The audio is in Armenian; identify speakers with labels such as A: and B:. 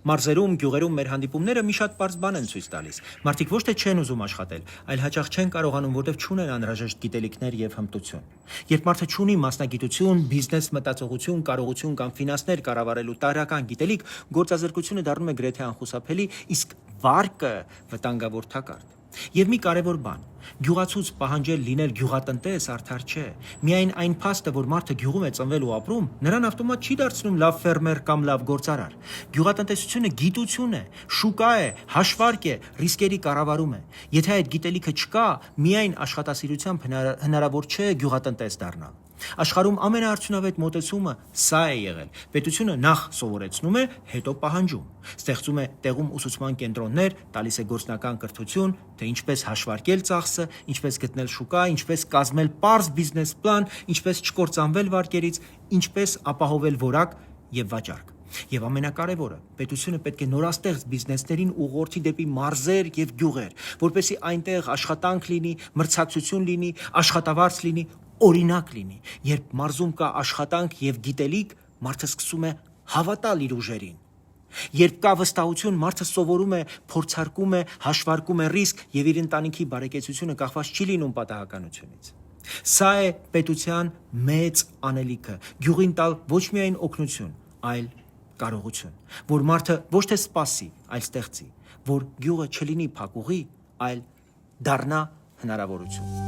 A: Մարզերում, գյուղերում մեր հանդիպումները մի շատ պարզ բան են ցույց տալիս։ Մարդիկ ոչ թե չեն ուզում աշխատել, այլ հաճախ չեն կարողանում, որտեղ չունեն անհրաժեշտ գիտելիքներ եւ հմտություն։ Երբ մարդը չունի մասնագիտություն, բիզնես մտածողություն, կարողություն կամ ֆինանսներ կառավարելու տարրական գիտելիք, գործազրկությունը դառնում է գրեթե անխուսափելի, իսկ վարկը վտանգավոր թակարդ։ Եվ մի կարևոր բան, գյուղացուց պահանջել լինել գյուղատնտես արդար չէ։ Միայն այն փաստը, որ մարդը գյուղում է ծնվել ու ապրում, նրան ավտոմատ չի դարձնում լավ ֆերմեր կամ լավ գործարար։ Գյուղատնտեսությունը գիտություն է, շուկա է, հաշվարկ է, ռիսկերի կառավարում է։ Եթե այդ գիտելիքը չկա, միայն աշխատասիրությամբ հնարավոր չէ գյուղատնտես դառնալ։ Աշխարհում ամենաարդյունավետ մոտեցումը սա է եղել։ Պետությունը նախ սովորեցնում է, հետո պահանջում։ Ստեղծում է տեղում ուսուցման կենտրոններ, տալիս է գործնական կրթություն, թե ինչպես հաշվարկել ծախսը, ինչպես գտնել շուկա, ինչպես կազմել պարզ բիզնես պլան, ինչպես չկործանվել վարկերից, ինչպես ապահովել որակ եւ վաճառք։ Եվ ամենակարևորը, պետությունը պետք է նորաստեղծ բիզնեսներին ուղղորդի դեպի մարզեր եւ գյուղեր, որպեսզի այնտեղ աշխատանք լինի, մրցակցություն լինի, աշխատավարձ լինի, օրինակ լինի։ Երբ մարզում կա աշխատանք եւ գիտելիք, մարդը սկսում է հավատալ իր ուժերին։ Երբ կա վստահություն, մարդը սովորում է, փորձարկում է, հաշվարկում է ռիսկ եւ իր ընտանիքի բարեկեցությունը կախված չի լինում պատահականությունից։ Սա է պետության մեծ անելիքը՝ գյուղին տալ ոչ միայն օգնություն, այլ կարողություն, որ մարդը ոչ թե սպասի, այլ ստեղծի, որ գյուղը չլինի փակուղի, այլ դառնա հնարավորություն։